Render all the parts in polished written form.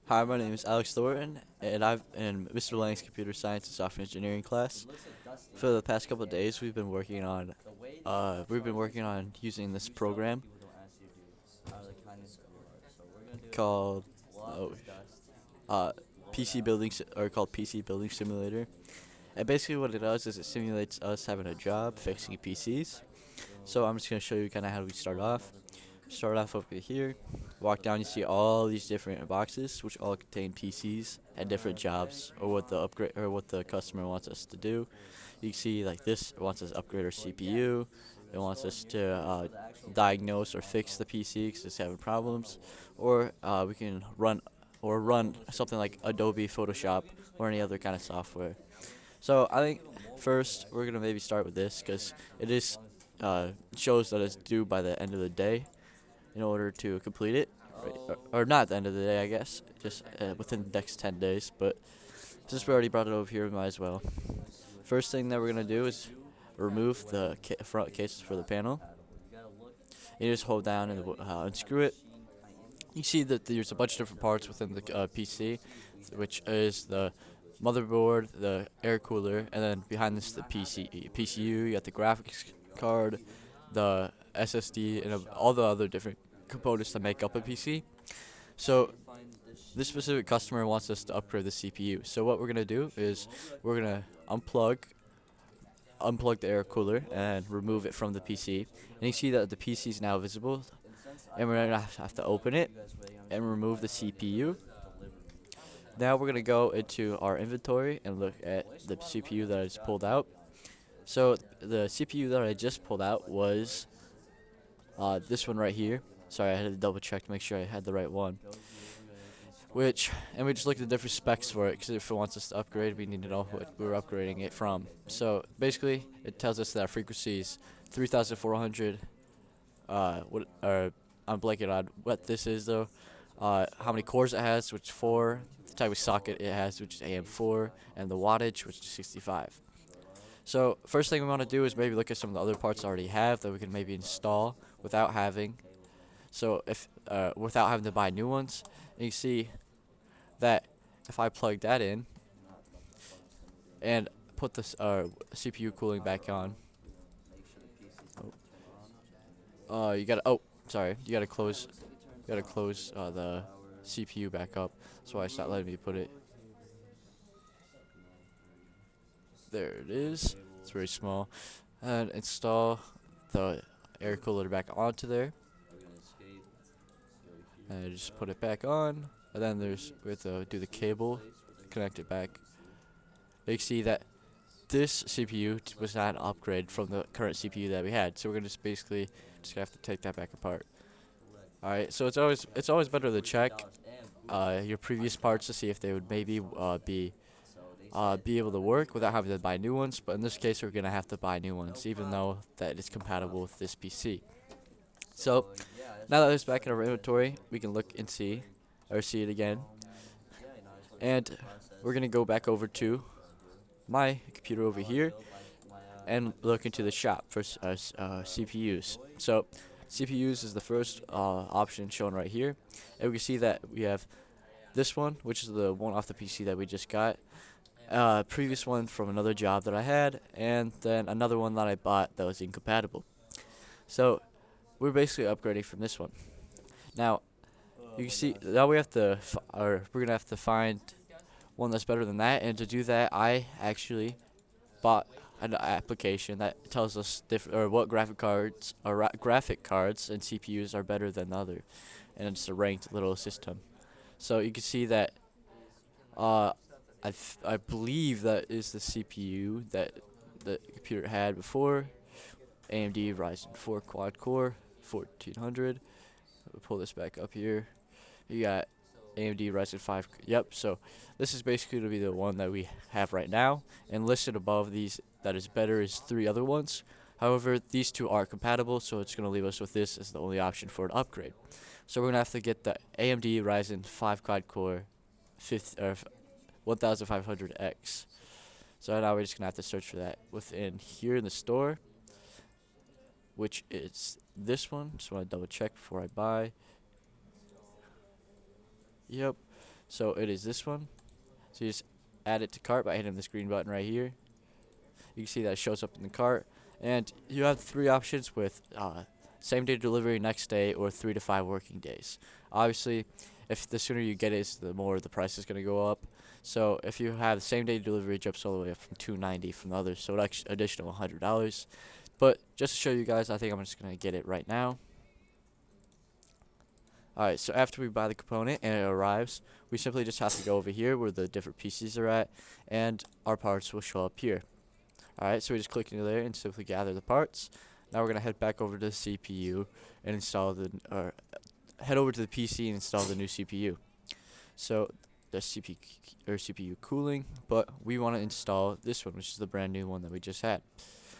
Hi, my name is Alex Thornton, and I've in Mr. Lang's computer science and software engineering class. For the past couple of days, we've been working on using this program called oh, uh, PC building or called PC Building Simulator. And basically, what it does is it simulates us having a job fixing PCs. So I'm just gonna show you kind of how we start off. Start off over here. Walk down, you see all these different boxes, which all contain PCs and different jobs, or what the upgrade or what the customer wants us to do. You can see like this wants us to upgrade our CPU. It wants us to diagnose or fix the PC because it's having problems, or we can run something like Adobe Photoshop or any other kind of software. So I think first we're gonna maybe start with this because it is shows that it's due by the end of the day in order to complete it, right? Or not at the end of the day, I guess, just within the next 10 days. But since we already brought it over here, we might as well. First thing that we're gonna do is remove the front cases for the panel. You just hold down and unscrew it. You see that there's a bunch of different parts within the PC, which is the motherboard, the air cooler, and then behind this the PCU. You got the graphics card, the SSD, and all the other different components that make up a PC. So this specific customer wants us to upgrade the CPU. So what we're gonna do is we're gonna unplug the air cooler and remove it from the PC. And you see that the PC is now visible, and we're gonna have to open it and remove the CPU. Now we're gonna go into our inventory and look at the CPU that I just pulled out. So the CPU that I just pulled out was this one right here. Sorry, I had to double check to make sure I had the right one. And we just looked at the different specs for it because if it wants us to upgrade, we need to know what we're upgrading it from. So basically, it tells us that our frequency is 3,400. I'm blanking on what this is though. How many cores it has, which is 4. The type of socket it has, which is AM4, and the wattage, which is 65. So first thing we want to do is maybe look at some of the other parts I already have that we can maybe install without having. So if without having to buy new ones, and you see that if I plug that in and put this CPU cooling back on, you gotta sorry, you gotta close the CPU back up. That's why it's not letting me put it. There it is. It's very small. And install the air cooler back onto there. And just put it back on. And then we have to do the cable, connect it back. You see that this CPU was not an upgrade from the current CPU that we had. So we're gonna just have to take that back apart. All right. So it's always better to check your previous parts to see if they would maybe be able to work without having to buy new ones. But in this case, we're gonna have to buy new ones, even though that is compatible with this PC. So now that it's back in our inventory, we can look and see it again. And we're gonna go back over to my computer over here and look into the shop for CPUs. So CPUs is the first option shown right here, and we can see that we have this one, which is the one off the PC that we just got. Previous one from another job that I had, and then another one that I bought that was incompatible. So we're basically upgrading from this one. Now you can see now we're gonna have to find one that's better than that, and to do that, I actually bought an application that tells us what graphic cards and CPUs are better than the other, and it's a ranked little system. So you can see that uh, I believe that is the CPU that the computer had before. AMD Ryzen 4 quad core 1400. We'll pull this back up here. You got AMD Ryzen 5. Yep. So this is basically to be the one that we have right now, and listed above these that is better is 3 other ones. However, these 2 are compatible, so it's going to leave us with this as the only option for an upgrade. So we're going to have to get the AMD Ryzen 5 quad core 1500X. So now we're just gonna have to search for that within here in the store, which is this one. Just want to double check before I buy. Yep. So it is this one. So you just add it to cart by hitting this green button right here. You can see that it shows up in the cart, and you have three options with same day delivery, next day, or 3 to 5 working days. Obviously, if the sooner you get it, the more the price is going to go up. So if you have same day delivery, it jumps all the way up from $290 from the others, so it's additional $100. But just to show you guys, I think I'm just going to get it right now. Alright, so after we buy the component and it arrives, we simply just have to go over here where the different PCs are at, and our parts will show up here. Alright, so we just click into there and simply gather the parts. Now we're going to head back over to the CPU and install head over to the PC and install the new CPU. So the CPU cooling, but we want to install this one, which is the brand new one that we just had.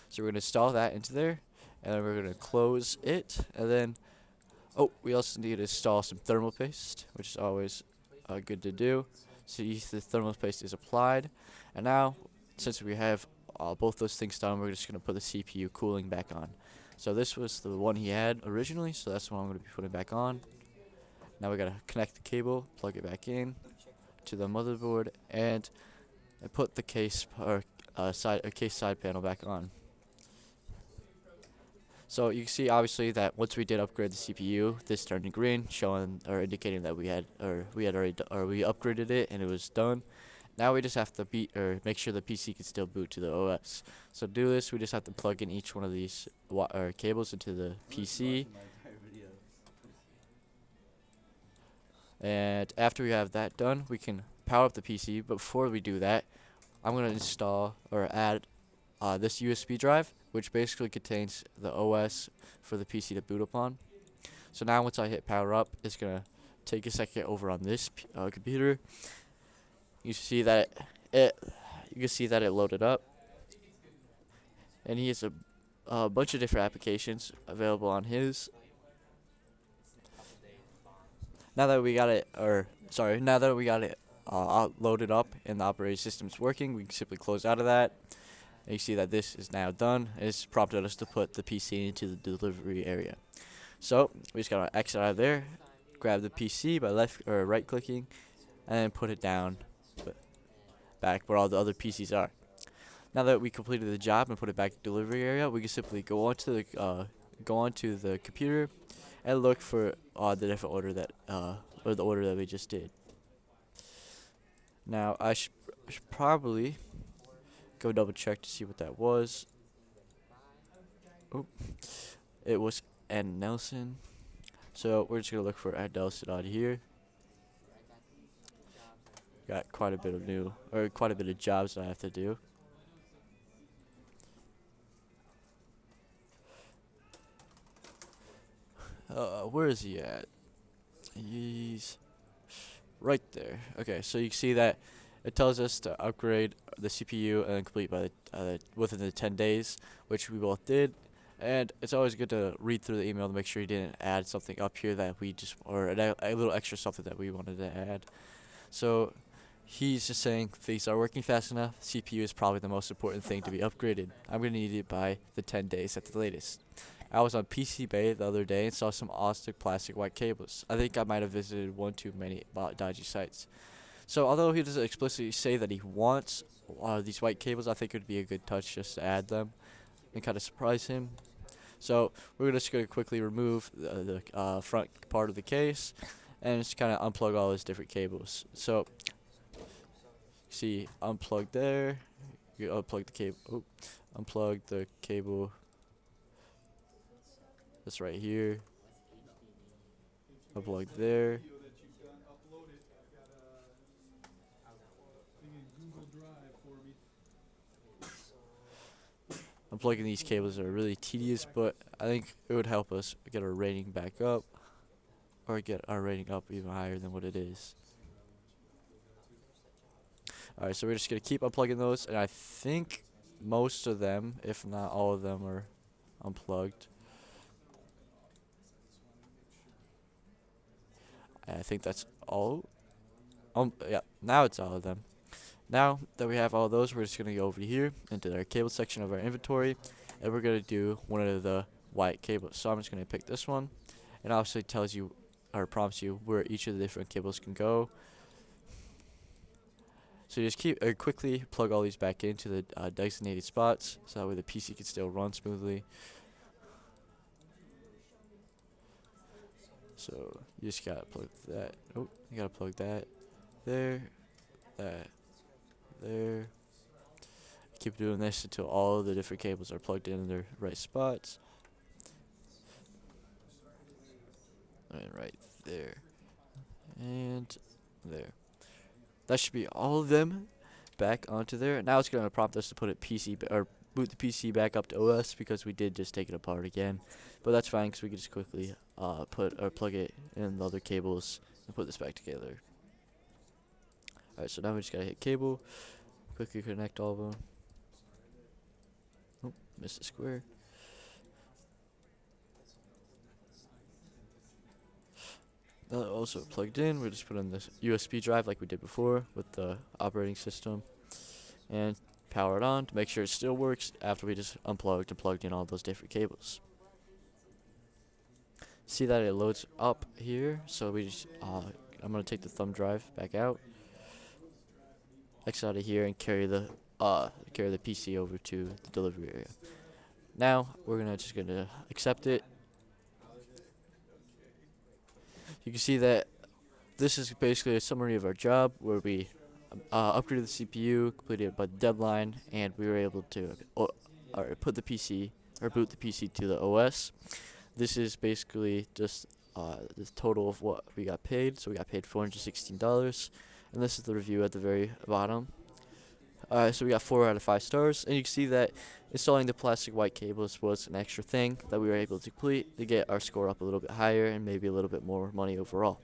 So we're going to install that into there, and then we're going to close it, and then we also need to install some thermal paste, which is always good to do. So the thermal paste is applied, and now since we have both those things done, we're just going to put the CPU cooling back on. So this was the one he had originally, so that's what I'm going to be putting back on. Now we got to connect the cable, plug it back in to the motherboard, and put the case case side panel back on. So you can see obviously that once we did upgrade the CPU, this turned green, showing or indicating that we upgraded it and it was done. Now we just have to make sure the PC can still boot to the OS. So to do this, we just have to plug in each one of these cables into the PC. And after we have that done, we can power up the PC. But before we do that, I'm going to install or add this USB drive, which basically contains the OS for the PC to boot upon. So now once I hit power up, it's going to take a second over on this computer. You see that it loaded up, and he has a bunch of different applications available on his. Now that we got it loaded up and the operating system's working, we can simply close out of that. And you see that this is now done. It's prompted us to put the PC into the delivery area. So we just gotta exit out of there, grab the PC by right clicking, and then put it down back where all the other PCs are. Now that we completed the job and put it back in the delivery area, we can simply go onto the computer and look for the different order or the order that we just did. Now I should probably go double check to see what that was. It was Ed Nelson. So we're just gonna look for Ed Nelson on here. Got quite a bit of jobs that I have to do. Where is he at? He's right there. Okay, so you can see that it tells us to upgrade the CPU and complete by within the 10 days, which we both did. And it's always good to read through the email to make sure you didn't add something up here that or a little extra something that we wanted to add. So he's just saying things are working fast enough. CPU is probably the most important thing to be upgraded. I'm going to need it by the 10 days at the latest. I was on PCBay the other day and saw some awesome plastic white cables. I think I might have visited one too many dodgy sites. So although he doesn't explicitly say that he wants these white cables, I think it would be a good touch just to add them and kind of surprise him. So we're just going to quickly remove the front part of the case and just kind of unplug all his different cables. So see, unplug there. You unplug the cable. Unplug the cable. That's right here. Unplug there. Unplugging these cables are really tedious, but I think it would help us get our rating back up, or get our rating up even higher than what it is. Alright, so we're just going to keep unplugging those, and I think most of them, if not all of them, are unplugged. I think that's all. Yeah, now it's all of them. Now that we have all those, we're just going to go over here into our cable section of our inventory, and we're going to do one of the white cables. So I'm just going to pick this one, and obviously tells you or prompts you where each of the different cables can go. So you just quickly plug all these back into the designated spots, so that way the PC can still run smoothly. So you just gotta plug that. Oh, you gotta plug that there, that there. Keep doing this until all the different cables are plugged in their right spots. And right there. And there. That should be all of them back onto there. Now it's going to prompt us to put it or boot the PC back up to OS because we did just take it apart again. But that's fine because we can just quickly plug it in the other cables and put this back together. Alright, so now we just got to hit cable. Quickly connect all of them. Oh, missed a square. Now that also plugged in, we just put in this USB drive like we did before with the operating system and power it on to make sure it still works after we just unplugged and plugged in all those different cables. See that it loads up here, so we just I'm gonna take the thumb drive back out, exit out of here, and carry the PC over to the delivery area. Now we're just gonna accept it. You can see that this is basically a summary of our job where we upgraded the CPU, completed it by the deadline, and we were able to put the PC or boot the PC to the OS. This is basically just the total of what we got paid. So we got paid $416, and this is the review at the very bottom. So we got 4 out of 5 stars, and you can see that installing the plastic white cables was an extra thing that we were able to complete to get our score up a little bit higher and maybe a little bit more money overall.